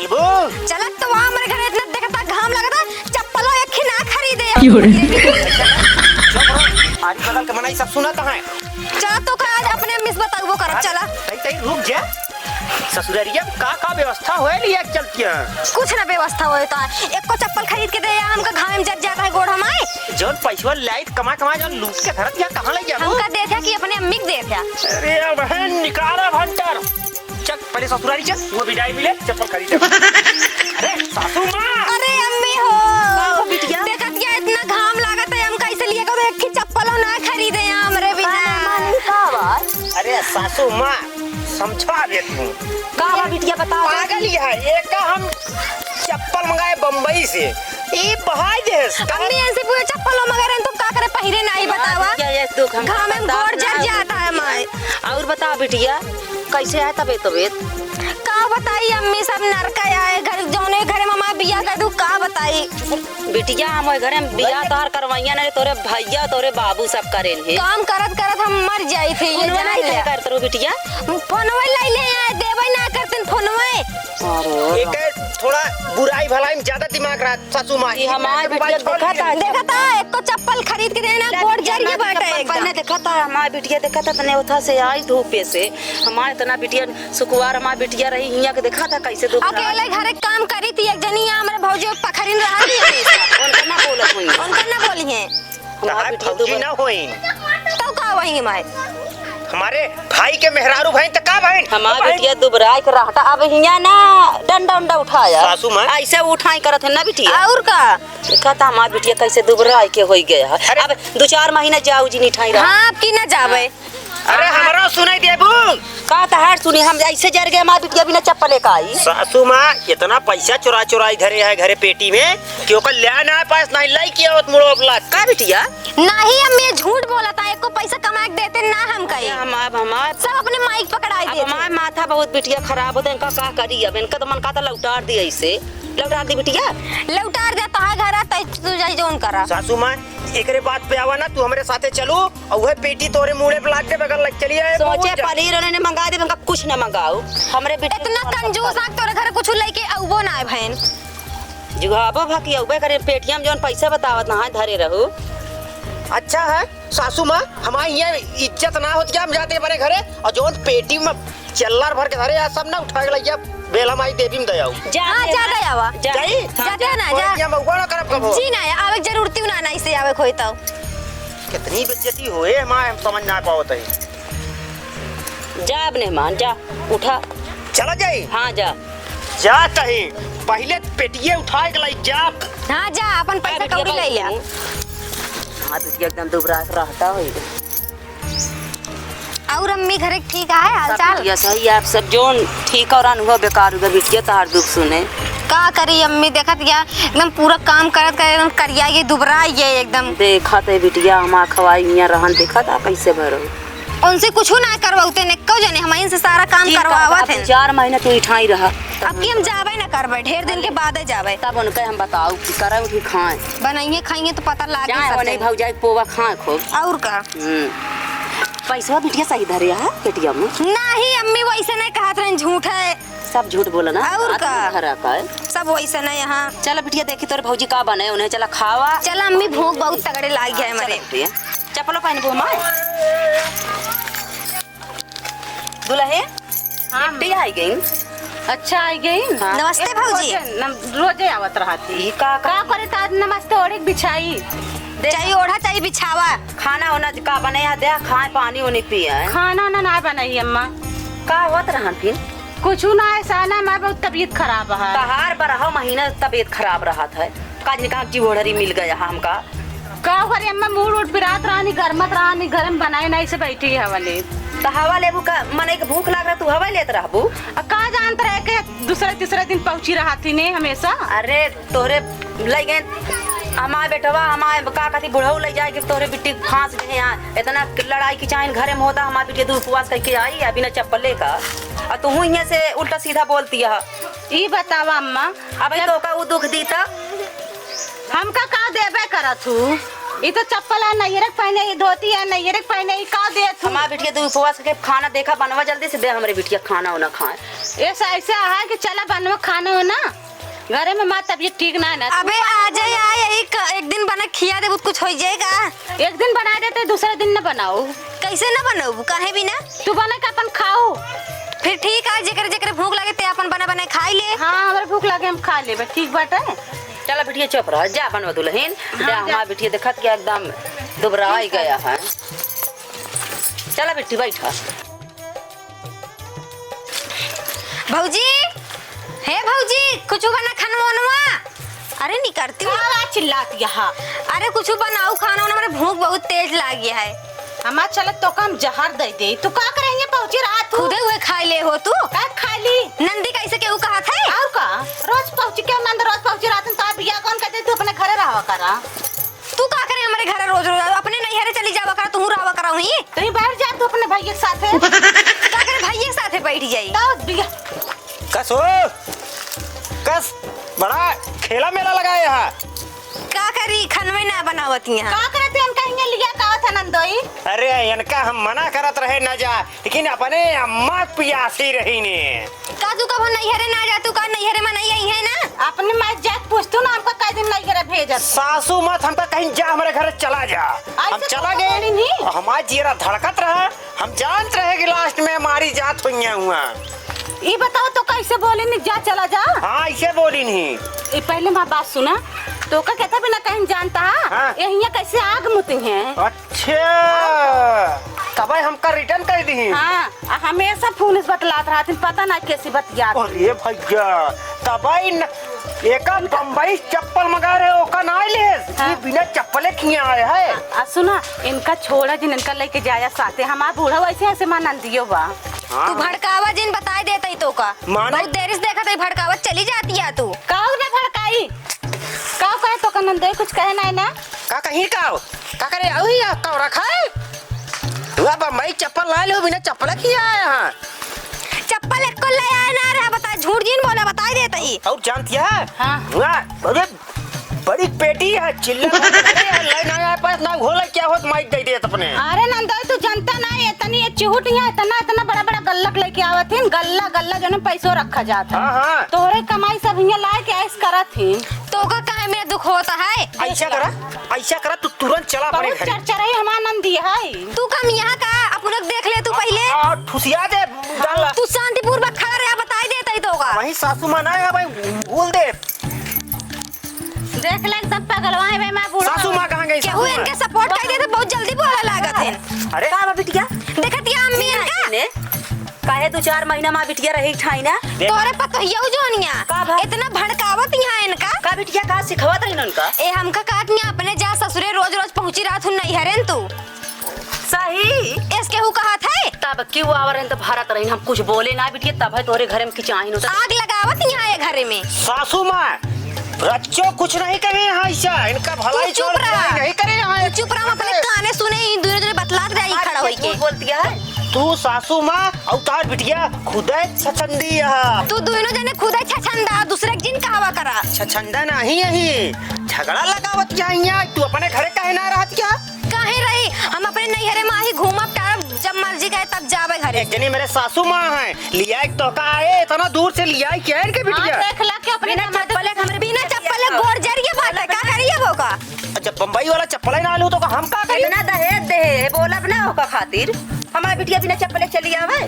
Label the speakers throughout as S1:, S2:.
S1: चलबू
S2: चलत तो वहाँ हमारे घर इतना देखता घाम लगता चप्पलों एक खिना खरीदे
S1: आज बदल के मनाई सब सुना कहाँ है।
S2: चला तो का आज अपने मिस बताऊ वो करब चला
S1: तई रुक जा ससुररिया का व्यवस्था होए लिया चलती है।
S2: कुछ ना व्यवस्था होता एक को चप्पल खरीद के दे हमका घाम में जट जाता है गोड़ हमारे
S1: जोन पैसा लाइट कमा जो लूट के धरत या कहाँ ले जाबू
S2: हमका दे था कि अपने अम्मी को दे था।
S1: अरे बहन निकाला भंटर चल पहले ससुरारी चल वो विदाई मिले चप्पल खरीदे। अरे सासू माँ
S2: अरे अम्मी हो बिटिया देखत क्या इतना घाम लागत है हम कैसे लिए को एक चप्पलों ना खरीदे हमरे बिना।
S1: अरे सासू माँ समझा दे तू
S2: का बिटिया बता
S1: पागल है एक हम चप्पल मंगाए बम्बई से ये बहाई दे
S2: अम्मी ऐसे पूरे चप्पलों मगर तुम का करे पहिरे नहीं बतावा
S3: क्या ये दुख हम
S2: घाम में गोड़ जट जाता है माय।
S3: और बता बिटिया कैसे है तबीयत
S2: का बताई अम्मी सब नरका आए घर जौने घरे मम्मा बिया कर दू का बताई
S3: बिटिया हम घरे में बिया तोहर करवाइया नहीं तोरे भैया तोरे बाबू सब करेन है
S2: काम करत करत हम मर जाई थे ये जान ले
S3: करत रो बिटिया
S2: फोनवा ले ले देबै ना करतन फोनवा।
S3: अरे
S1: एक थोड़ा बुराई भलाई में ज्यादा दिमाग रहा सासू माँ
S3: ये हमारे बिटिया
S2: देखता एक को चप्पल खरीद के देना गोड़ जर के बाटे
S3: पहले देखता हमारे बिटिया देखता तने उथा से आई धूप से हमारे तना बिटिया सुकुवार हमारे बिटिया रही हिया के देखा था कैसे धूप
S2: अकेले घरे काम करी थी एक जनी हमरे भौजी पखरिन रहा दी
S3: उनका ना बोलत हुई
S2: उनका ना बोली है
S1: हमारे भौजी ना होई
S2: तो का वही माय
S1: हमारे भाई के मेहरारू भाई तक का भाई
S3: हमारे बिटिया दुबराई के रहता अब हिया ना डंडा उंडा उठाया
S1: सासू माँ
S3: ऐसे उठाई करत है ना बिटिया
S2: और का
S3: कहता हमारी बिटिया कैसे दुबराई के हो गया है अब 2-4 महीना जाऊ जी नहीं ठाई रहा
S2: हां आप की ना जावे
S1: अरे हमारा सुनाई देबू
S3: का तहार सुनी हम ऐसे जर गए हमारी बिटिया बिना चप्पल का आई
S1: सासू माँ इतना पैसा चुरा धरे है घरे पेटी में कि ओकर ले ना पास नहीं लाई किया होत मुड़ो अपला
S3: का बिटिया
S2: नहीं अम्मी झूठ बोलता है को पैसा कमा के देते ना हम कहीं
S3: हम हमार
S2: सब अपने माइक पकड़ाई देते
S3: हमार माथा बहुत बिटिया खराब होता इनका का करी अब इनका तो मन का लौटार दी ऐसे लौटार दी बिटिया
S2: लौटार दे तहां घर आ तू जाई जोन करा।
S1: सासू माँ एकरे बात पे आवा ना तू हमारे साथे चलो और वह पेटी तोरे मुड़े पे लाद के बगल लग चली है
S3: सोचे पनीर उन्होंने मंगा दे उनका कुछ ना मंगाओ हमरे बेटे
S2: इतना कंजूस आ तोरे घर कुछ लेके आउबो ना है बहन
S3: जुगाबो भाकी औबे करे पेटीएम जोन पैसा बतावत ना धरे रहू।
S1: अच्छा है सासू माँ हमारी ये इज्जत ना होती हम जाते बड़े घरे और जोन पेटी में चल्लार भर के धरे या सब ना उठा के लइया बेला माई देवी में दयाऊ
S2: हां जा दयावा
S1: जाई
S2: जा ना जा
S1: या मौका ना करब कबो
S2: जी ना आवे जरूरती ना नहीं से आवे खोई तो
S1: कितनी बेइज्जती होए हम समझ ना पावत है।
S3: जा अब मेहमान जा उठा
S1: चला जाई
S3: हाँ जा
S1: जा तही पहले पेटिए उठा के लाई जा
S2: हां जा अपन पैसा कौड़ी ले लिया
S3: हाँ बिटिया एकदम दुबरा रहता हो
S2: और अम्मी घरे ठीक है हाल चाल
S3: या सही आप सब जोन ठीक और अनुभव बेकार उधर बिटिया तार दुख सुने
S2: का करी अम्मी देखत गया एकदम पूरा काम करत कर एकदम करिया ये दुबरा ये एकदम
S3: देखा थे बिटिया हमार खवाई मियां रहन देखा था कैसे भरो
S2: उनसे कुछ ना करवाते ने कौ जने हम इनसे सारा काम करवावत है
S3: 4 महीना तो इठाई रहा
S2: अब की हम जावे ना करबे ढेर दिन के बाद जावे
S3: तब उनके हम बताओ कि करे कि खाएं
S2: बनाइए खाएंगे तो पता लागे
S3: जाए वो नहीं भौजाई पोवा खाए खूब
S2: और का
S3: पैसा बिटिया सही धरे है पेटिया में
S2: नहीं अम्मी वैसे नहीं कहत रहे झूठ है
S3: सब झूठ बोला ना
S2: और का
S3: हरा का
S2: सब वैसे नहीं यहाँ
S3: चल बिटिया देखी तोरे भौजी का बने उन्हें चला खावा
S2: चला अम्मी भूख बहुत तगड़े लाग गए हमारे
S3: चप्पलो पहन को मां दुल्हे हाँ आई गई
S4: अच्छा आई गई
S3: हाँ।
S2: नमस्ते भौजी
S4: रोजे आवत रहती
S3: का
S4: करे ताज नमस्ते ओढ़ बिछाई
S2: चाहिए ओढ़ा चाहिए बिछावा
S3: खाना होना का बने है दे खाए पानी उन्हें पिए
S4: खाना ना बनाई अम्मा
S3: का होत रहन फिर
S4: कुछ ना ऐसा ना मैं बहुत तबीयत खराब है
S3: तहार 12 महीना तबीयत खराब रहा था काज निकाल की ओढ़री मिल गया हमका
S4: का करे अम्मा मूड उठ बिरात रानी गरमत रानी घर में बनाए नहीं से बैठी है वाले
S3: तो हवा लेबू का मने के भूख लाग रहा तू हवा लेत रहबू
S4: का जानत रहे के दूसरे तीसरे दिन पहुंची रहा थी ने हमेशा
S3: अरे तोरे ले गए हमारे बेटवा हमारे का कथी बुढ़ऊ ले जाए कि तोरे बिट्टी फांस गए यहाँ इतना लड़ाई की चाइन घरे में होता हमारी बिटिया दूध उपवास करके आई है बिना चप्पल का और तू यहाँ से उल्टा सीधा बोलती है
S4: ई बतावा अम्मा
S3: अब तो का वो दुख दी था
S4: हमका का देबे करत हूँ ये तो चप्पल है नैयरक पहने, ये धोती है नैयरक पहने, ये का दे तू?
S3: हमार बिटिया तो उपवास करके खाना देखा बनवा जल्दी से दे हमारे बिटिया खाना ना खाए।
S4: ऐसा ऐसा है कि चला बनवा खाना हो ना, घरे में माँ तबीयत ठीक ना है ना।
S2: अबे आ जाए एक दिन बना खिया दे कुछ हो जाएगा।
S4: एक दिन बना देते दूसरे दिन न बनाओ।
S2: कैसे ना बनाऊ कहे भी ना
S4: तू बना के अपन खाओ।
S2: फिर ठीक है जेकर जेकर भूख लगे ते अपन बना बना खाई ले।
S4: हाँ हमारे भूख लगे हम खा लेबे, ठीक बाटे।
S3: चला बिटिया चुप रह जा बनवा दुल्हन। जा हमार बिटिया देखत क्या एकदम दुबरा ही गया है। चला बिट्टी बैठा।
S2: भौजी हे भौजी कुछ बना खाना बनवा। अरे नहीं करती हूँ।
S4: चिल्लाती यहाँ।
S2: अरे कुछ बनाओ खाना वाना, मेरे भूख बहुत तेज लागी है।
S4: हमार चलत तो कम जहर दे दे। तू का करेंगे पहुंची रात
S2: खुदे हुए खाई ले हो तू।
S4: का खाली
S2: नंदी कैसे केहू कहा था
S4: और का रोज पहुंची के नंद रोज पहुंची रात में ता बिया कौन कहते तू अपने घरे रहा करा।
S2: तू का करे हमारे घर रोज रोज अपने नैहरे चली जावा करा तू रहवा करा वहीं।
S4: तो ही बैठ जा तू अपने भाई के साथ है।
S2: का करे भाई के साथ बैठ जाई।
S4: तो बिया
S1: कस हो कस बड़ा खेला मेला लगाया है।
S2: का करी खनवे ना बनावती है।
S4: का करते हम कहेंगे लिया का था नंदोई।
S1: अरे इनका हम मना करत रहे न जा, लेकिन अपने अम्मा पियासी रही ने।
S2: का तू कब नैहरे ना जा तू का नैहरे में नहीं आई है ना।
S4: अपने मैं जात पूछतू ना हमको कई दिन नहीं करे भेजत।
S1: सासू मत हमका कहीं जा हमारे घर चला जा। हम
S4: ऐसे
S1: चला
S4: तो
S1: गए
S4: बोली नहीं।
S1: हमारा जीरा धड़कत रहा, हम जानते रहे कि लास्ट में हमारी जात हुई हुआ।
S4: ये बताओ तो कैसे बोली नहीं जा चला जा।
S1: हाँ ऐसे बोली नहीं।
S4: ये पहले माँ बात सुना तो का कहता बिना कहीं जानता
S1: हाँ।
S4: ये यहाँ कैसे आग मुती हैं।
S1: अच्छा तब हमका रिटर्न कर दी।
S4: हाँ हमेशा फोन इस बतलात रहा थी, पता ना कैसी बतिया।
S1: अरे भैया तबाई एक बम्बई चप्पल मंगा रहे ओका ना ले।
S4: हाँ।
S1: बिना चप्पले खिया आए है।
S4: सुना इनका छोड़ा जिन इनका लेके जाया साथे हमारा बूढ़ा वैसे ऐसे मां नंदियो बा।
S2: तू भड़कावा जिन बताई देता ही तो का
S1: माना-
S2: बहुत देर से देखा था भड़कावत चली जाती है तू।
S4: काऊ ना भड़काई काऊ कहे तो का नंदे कुछ कहे ना है ना।
S1: का कहीं का करे अभी का रखा है। तू अब बम्बई चप्पल ला लो बिना चप्पल खिया आया है।
S2: चप्पल एक को ले आया ना रहा बता झूठ जिन बोला बताई देता ही।
S1: और जानती है
S4: हाँ।
S1: अरे बड़ी पेटी है चिल्ला ले ना आए पास ना घोला क्या होत माइक दे दे अपने।
S4: अरे नंदोई तू जनता ना है इतनी ये चिहुट यहाँ इतना बड़ा बड़ा गल्लक लेके आवत थी। गल्ला गल्ला जो पैसों रखा जाता
S1: हाँ हाँ
S4: तोहरे कमाई सब यहाँ ला के ऐस करत थी।
S2: तो का काहे में दुख होता है।
S1: ऐसा करा तू तुरंत चला अपने
S4: बहुत
S1: घर।
S4: चर्चा रही हमारा नंदी है।
S2: तू कम यहाँ का अपन लोग देख ले तू पहले।
S1: ठुसिया दे डाल।
S2: तू शांतिपूर्वक खड़ा रहा बताई देता ही तो का।
S1: वही सासू माँ ना है भाई भूल दे।
S4: देख ले सब पगलवाए भाई मैं बूढ़ा
S1: सासू माँ कहाँ गई।
S2: केहू इनके सपोर्ट कर दे तो बहुत जल्दी बोला लागत है।
S1: अरे
S3: का बिटिया
S2: देखत या अम्मी इनका
S3: ने काहे 2-4 महीना मां बिटिया रही ठाई ना।
S2: तोरे पता हियो जोनिया
S3: का भाई?
S2: इतना भड़कावत यहाँ इनका।
S3: का बिटिया का सिखवत रही उनका।
S2: ए हमका काटनिया अपने जा ससुरे रोज रोज पहुंची रात हूं नहीं हरेन तू
S3: सही
S2: इसके हु कहा था।
S3: तब क्यों आवर हैं तो भारत रही हम कुछ बोले ना बिटिया तब है तोरे घर में किचाइन होता।
S2: आग लगावत यहाँ ये घरे में।
S1: सासू माँ बच्चों कुछ नहीं करे यहाँ ऐसा इनका भलाई
S2: चुप रहा।
S1: नहीं करे यहाँ।
S2: चुप रहा अपने काने सुने दूर दूर बतलात रही खड़ा होई के।
S3: बोलती है
S1: तू सासू माँ और तार बिटिया खुदे छछंदी है।
S2: तू दोनों जने खुद छछंदा दूसरे जिन कहवा करा।
S1: छछंदा नहीं यही झगड़ा लगावत यहाँ तू अपने घरे कहे ना रहत क्या।
S2: काहे रही हम अपने नैहरे में ही घूमब टारब जब मर्जी कहे तब जावे घरे।
S1: एक जनी मेरे सासू माँ है लिया एक तो का आए इतना दूर से लिया क्या है इनके बिटिया।
S4: देख ला के अपने
S2: बिना चप्पले हमरे बिना चप्पले गोड़ जरिए बात है का करिए वो का।
S1: अच्छा बम्बई वाला चप्पल ही ना लूं तो हम का करें।
S3: इतना दहेज दे बोलब ना होका खातिर हमारा बिटिया बिना चप्पले चली आवे।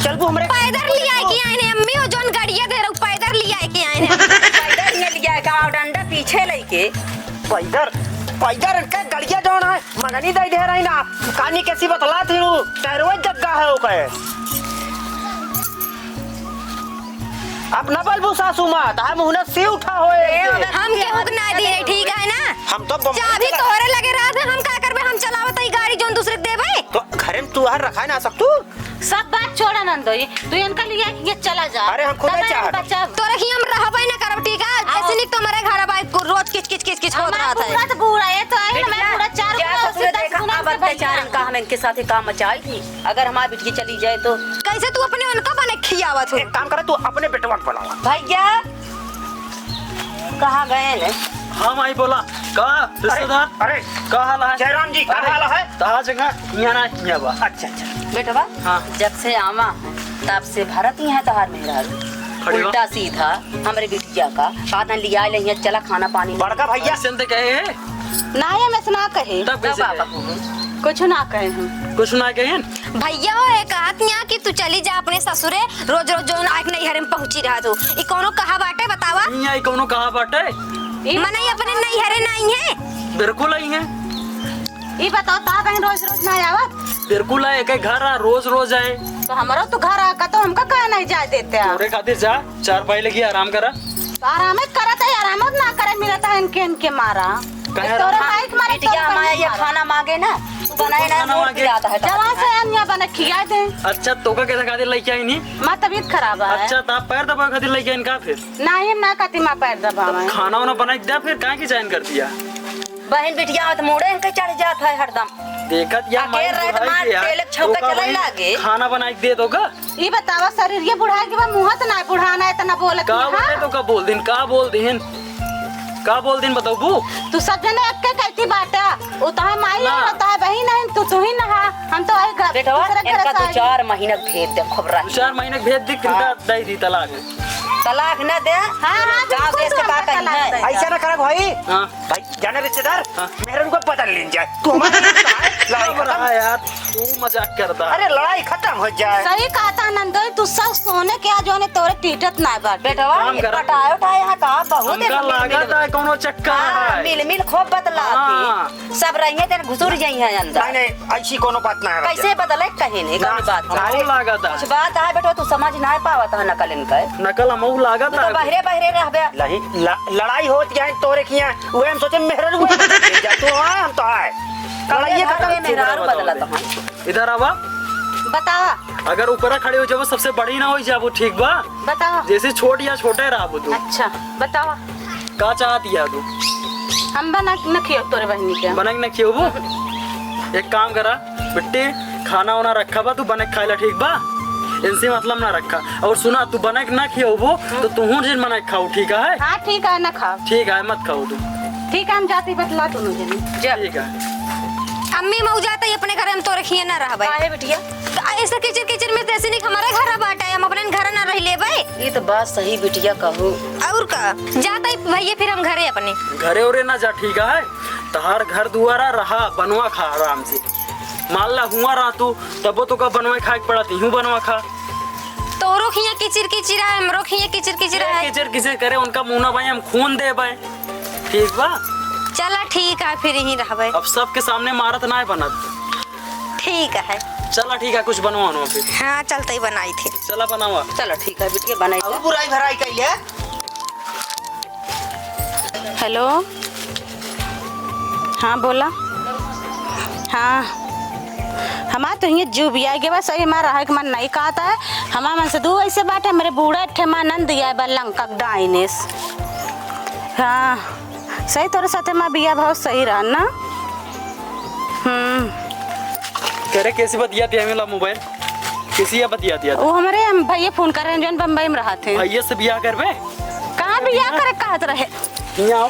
S1: चल वो हमरे
S2: पैदल लिया के आए ने अम्मी और जोन गाड़िया दे रहो पैदल लिया के आए ने।
S3: पैदल ने लिया का डंडा पीछे लेके
S1: पैदल इनका गड़िया जोन है मगनी दे दे रही ना कहानी कैसी बतला थी टहरवे जग्गा है ओके। अब न बलबू सासू माँ तार मुहने से उठा होए।
S2: हम केहू के ना दिए ठीक है ना।
S1: हम तो
S2: चाबी तोहरे लगे रहा था हम का करबे हम चलावत ही गाड़ी जोन दूसरे के देबे।
S1: तो घरे में तू हर रखा है ना सकतू।
S4: सब बात छोड़ा नंदोई तू इनका लिया कि ये चला जा।
S1: अरे हम खुद ही चाहत।
S4: बच्चा
S2: तोरे ही हम रहबे ना करब ठीक है। ऐसे निक तो हमारे घर बाई रोज किच किच किच किच होत रहा
S4: पूरा
S2: था।
S4: तो बूढ़ा है तो है मैं पूरा 4 गुना उससे 10 गुना से
S3: अत्याचार का हम इनके साथ काम मचाई थी। अगर हमारी बिटिया चली जाए तो
S2: कैसे तू अपने उनका बने खियावत हो।
S1: एक काम करे तू अपने बेटवा को बुलावा।
S3: भैया कहाँ गए ने।
S5: हाँ माई बोला। का रिश्तेदार
S1: अरे
S5: का हाल है
S1: जयराम जी का हाल है?
S5: तहा जगह यहाँ ना यहाँ बा
S1: अच्छा अच्छा
S3: बेटवा
S5: हाँ।
S3: जब से आवा है तब से भारत ही है तहार मेहरारू
S5: खड़ी बा।
S3: उल्टा सीधा हमरे बिटिया का आदन लिया ले यहाँ चला खाना पानी
S1: बड़का भैया
S5: ऐसे ते कहे है
S4: ना ये मैं सुना कहे
S5: तब कैसे
S3: बाबा
S5: कहे?
S4: कुछ ना कहे हम।
S5: कुछ ना कहे
S2: भैया हो एक कहत यहाँ कि तू चली जा अपने ससुरे रोज रोज जो आँख नहीं हरे में पहुंची रहा तू ई कोनो कहा बाटे बतावा
S5: यहाँ कोनो कहा बाटे
S2: मने अपने नहीं हरे नहीं है
S5: बिल्कुल आई है
S4: ये बताओ ता बहन रोज रोज ना आवत
S5: बिल्कुल है एक घर आ रोज रोज आए
S4: तो हमारा तो घर आका तो हमका कहा नहीं जा देते आप
S5: तोरे खातिर जा 4 पाई लगी आराम करा
S4: तो आराम करत है आराम ना करे मिलता है इनके मारा
S5: कहे
S4: तोरे
S5: आराम?
S4: माइक मारे
S3: बिटिया हमारा ये खाना मांगे ना तू बनाए ना
S5: खाना
S3: मोड़
S5: मांगे।
S3: पिलाता है
S4: जवा से अन्या बने खिया दे
S5: अच्छा तोका कैसे खातिर लेके आई नहीं
S4: माँ तबीयत खराब है
S5: अच्छा ता पैर दबा खातिर लेके आई इनका फिर
S4: ना ही ना कहती माँ पैर दबा मैं
S5: खाना वाना बना के दिया फिर कहाँ की चयन कर दिया
S3: बहन बिटिया तो मोड़े इनके चढ़ जाता है हरदम
S5: देखत या
S3: आगे रहे तो मार तेल छौका चलाई लागे।
S5: खाना बना के दे दोगा
S4: ये बतावा शरीर ये बुढ़ा के बाद मुँह तो ना बुढ़ाना है इतना बोलत
S5: का बोले तो का बोल दिन का बोल दिन बताओ बू
S4: तू सब जने एक के कहती बाटा वो तो है माई
S5: ना।
S4: है होता है बहन है तू ही ना है हम तो आई घर
S3: बेटवा
S4: दूसरे घर
S3: इनका
S4: से
S3: तो
S4: आई।
S3: 4 महीना भेद दे खबरा
S5: 4 महीने के भेज दिख इनका दई दी तलाक
S3: तलाक न दे
S4: हाँ,
S3: गाँव
S4: बिल्कुल
S3: देश के
S4: तू
S3: का
S4: हमका
S3: कहीं
S4: तलाक
S3: है
S4: दे।
S1: ऐसा ना करा भाई
S5: हाँ
S1: भाई जाने रिश्तेदार
S5: हाँ।
S1: मेरे को पता नहीं जाए तू हमारे लड़ाई
S5: अब रहा
S1: खत्म
S5: यार तू मजाक करता है
S1: अरे लड़ाई खत्म हो जाए
S4: सही कहता नंदोई तू सब सोने के आज होने तोरे टीटत ना बाटे
S3: बेटवा
S5: काम करा।
S3: पटाए उठाए यहाँ का बहुत
S5: हमका लागत है कोनो चक्का है
S3: मिल मिल खूब बदला
S5: हाँ।
S3: सब रहिए तेरे घुसुर जाई है अंदर
S1: नहीं नहीं ऐसी कोनो बात ना है
S3: कैसे बदले कहीं नहीं कौन बात है।
S5: हमको लागत
S3: कुछ
S5: है
S3: बात है बेटा तू समझ ना पावत है नकल इनका
S5: नकल हमहू लागत
S3: तू तो
S5: है
S3: बहरे बहरे रहबे
S1: लड़ाई होती है तोरे किया वो हम सोचे मेहर वो जा तू आ हम तो आए लड़ाई खत्म
S3: मेहरारू बदला तो हम
S5: इधर आवा
S4: बतावा
S5: अगर ऊपर खड़े हो जाओ सबसे बड़ी ना हो जाबो ठीक बा
S4: बतावा
S5: जैसे छोट या छोटे रहा तू
S4: अच्छा बतावा
S5: का चाहती है तू
S4: हम बना न खियो तोरे बहनी के
S5: बना के ना खियोबो एक काम करा बिट्टी खाना वाना रखा बा तू बना के खाइला ठीक बा इनसे मतलब ना रखा और सुना तू बना के ना खियोबो तो तू जिन बना के खाओ ठीक है
S4: हाँ ठीक है न खाओ
S5: ठीक है मत खाओ तू
S4: ठीक है हम जाती बतला दोनों जने
S5: ठीक है
S2: अम्मी मऊ जाता है अपने घर हम तो रखिए ना रहा भाई
S3: काहे बिटिया
S2: ऐसे किचन किचन में तैसे नहीं हमारे घर बाटा है हम अपने घर ना रह ले भाई
S3: ये तो बात सही बिटिया कहू
S2: और का जाता है भैया फिर हम घरे अपने
S5: घरे ओरे ना जा ठीक है तहार घर दुआरा रहा बनवा खा आराम से मान ला हुआ रहा तू तबो तो का बनवा खा के पड़ा यूं बनवा खा
S2: तो रोखिया किचिर किचिरा है हम रोखिया किचिर किचिरा है
S5: किचर किसे करे उनका मुंह ना भाई हम खून दे भाई ठीक बा
S2: चला ठीक है फिर यहीं रह भाई
S5: अब सबके सामने मारत ना है बनत
S2: ठीक है
S5: चला ठीक है कुछ बनवानो फिर
S2: हाँ चलते ही बनाई थी
S5: चला बनावा
S3: चलो ठीक है बिटिया बनाई
S1: अब बुराई भराई कैले
S4: हेलो हाँ बोला हाँ हमारा तो ये जो भी आएगा बस सही हमारा है कि मन नहीं कहता है हमारा मन से दो ऐसे बात है मेरे बूढ़ा ठे माँ नंद दिया है बल्लंग का डाइनेस हाँ सही तोरे साथ माँ बिया बहुत सही रहा ना
S5: करे कैसी बतिया थी हमें मोबाइल किसी या बतिया दिया
S4: वो हमारे हम भैया फोन कर रहे हैं जो बम्बई में रहा थे
S5: भैया से बियाह करबे
S4: कहाँ बिया करे कहत रहे
S5: यहाँ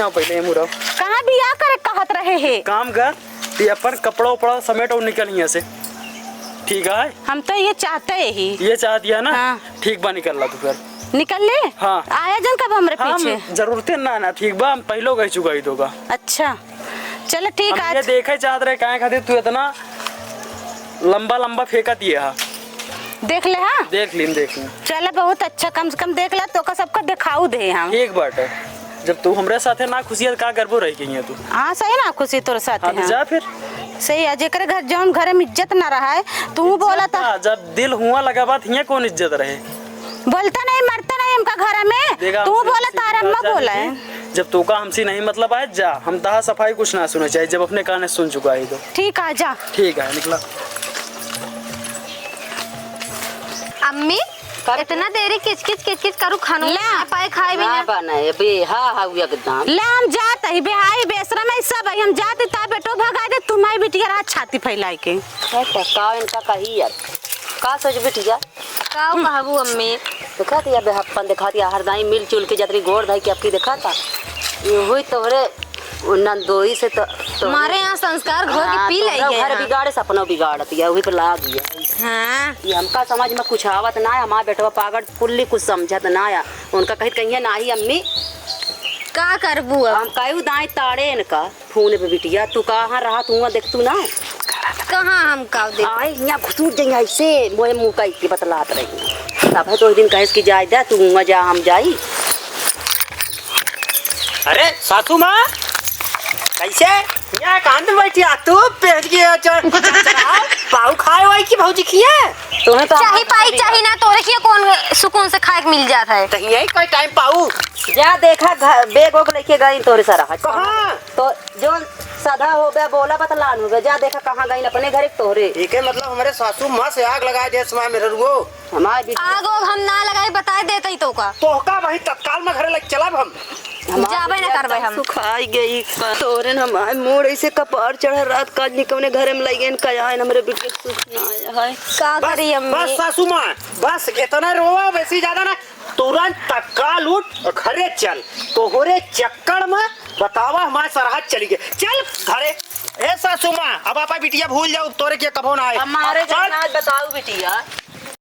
S5: आओ पहले मुरा
S4: कहाँ बिया करे कहत रहे है
S5: काम कर ते अपन कपड़ा उपड़ा समेट और निकल यहाँ से ठीक है
S4: हम तो ये चाहते ही
S5: ये चाह दिया ना
S4: हाँ।
S5: ठीक बा निकल ला तू फिर
S4: निकल ले
S5: हाँ।
S4: आया जन कब हमारे पीछे
S5: हम जरूरतें ना ना ठीक बा हम पहलो गई चुका ही दोगा
S4: अच्छा चलो ठीक
S5: हम ये
S4: आज
S5: देखे चाहत रहे काहे खातिर तू इतना लंबा लंबा फेंका दिया हा
S4: देख ले हाँ
S5: देख लीन
S4: चलो बहुत अच्छा कम से कम देख ला तो का सबका दिखाऊ दे हम
S5: एक बात है जब तू हमरे साथे ना खुशी का करबो रही गई है तू
S4: हाँ सही ना खुशी तोर साथ
S5: हाँ तो जा फिर
S4: सही है जेकर घर जौन घर में इज्जत ना रहा है तू बोला था
S5: हाँ, जब दिल हुआ लगा बात हिया कौन इज्जत रहे
S4: बोलता नहीं मरता नहीं हमका घर में
S5: देखा
S4: तू
S5: हमसे
S4: बोला
S5: किसी
S4: तारा
S5: की
S4: अम्मा
S5: बात
S4: बोला
S5: जानी
S4: है
S5: थी, जब तू का हमसे नहीं मतलब आए जा हम तहा सफाई कुछ ना सुना चाहिए जब अपने काने सुन चुका है तो
S4: ठीक है जा
S5: ठीक है निकला
S2: अम्मी इतना देरी किच किच करू खानो
S4: ला।
S2: पाए खाए भी
S3: ना
S2: ना
S3: बनाए बे हाँ हाँ एकदम
S4: ले हम जाते ही बेहाई बेसरम है सब है हम जाते ता बेटो भगा दे तुम्हारी बिटिया रात छाती फैलाई के
S3: का इनका कही यार का सोच बिटिया
S2: काऊ कहबू अम्मी
S3: देखा दिया बेहप्पन देखा दिया हरदाई मिल जुल के जतरी गोड़ धाई के आपकी देखा था ये हुई तोहरे वो नंदोई से तो
S2: हमारे यहाँ संस्कार घोर के पी
S3: हाँ,
S2: लेंगे
S3: घर बिगाड़े सपना बिगाड़त है वही पर लाग गया।
S2: हाँ
S3: ये हमका समझ में कुछ आवत ना है, हमारा बेटवा पागल कुल्ली कुछ समझत ना है। उनका कहीं कहीं नाही अम्मी
S2: का करबू अब
S3: हम कहू दाई ताड़े इनका फोन पे बिटिया तू कहाँ रहा तू देख तू ना
S2: कहाँ हम का दे
S3: आए यहाँ घुसूट जाएंगे ऐसे मोए मुँह का इतनी बतलात रही तब है तो एक दिन कहे कि जाए जा तू वहाँ जा हम जाई।
S1: अरे सासू माँ कैसे यहाँ कान में बैठी आ तू पेट की पाऊ खाए वाई की भौजी खिए
S3: तुम्हें तो
S2: चाहे पाई चाहे ना तोरे किया कौन सुकून से खाए के मिल जाता है।
S1: कहीं यही कोई टाइम पाऊ
S3: जा देखा बेग वोग लेके गई तोरे सारा
S1: कहाँ
S3: तो जो सदा हो गया बोला बतलान हो गया जा देखा कहाँ गई अपने घर तोहरे
S1: ठीक है मतलब हमारे सासू माँ से आग लगाए दे समय मेरे रुओ
S3: हमारे
S2: आग ओग हम ना लगाए बताए देते ही तो का
S1: तोहका वही तत्काल में घरे लग चलब हम
S2: जाबे ना करबे हम
S3: सुखाई गई तोरे हमारे मोड़ ऐसे कपार चढ़ रात का निकमने घर में लग गए कया है हमरे बिटिया सुख ना आया है
S2: का
S1: बस
S2: करी
S1: बस
S2: अम्मी
S1: सासू माँ बस इतना रोवा वैसे ज्यादा ना तुरंत तत्काल उठ और घरे चल तोहरे चक्कर में बतावा हमारे सरहद चली गई चल घरे ए सासू माँ अब आपा बिटिया भूल जाओ तोरे के कबो ना आए
S3: हमारे
S1: चल।
S3: बताओ बिटिया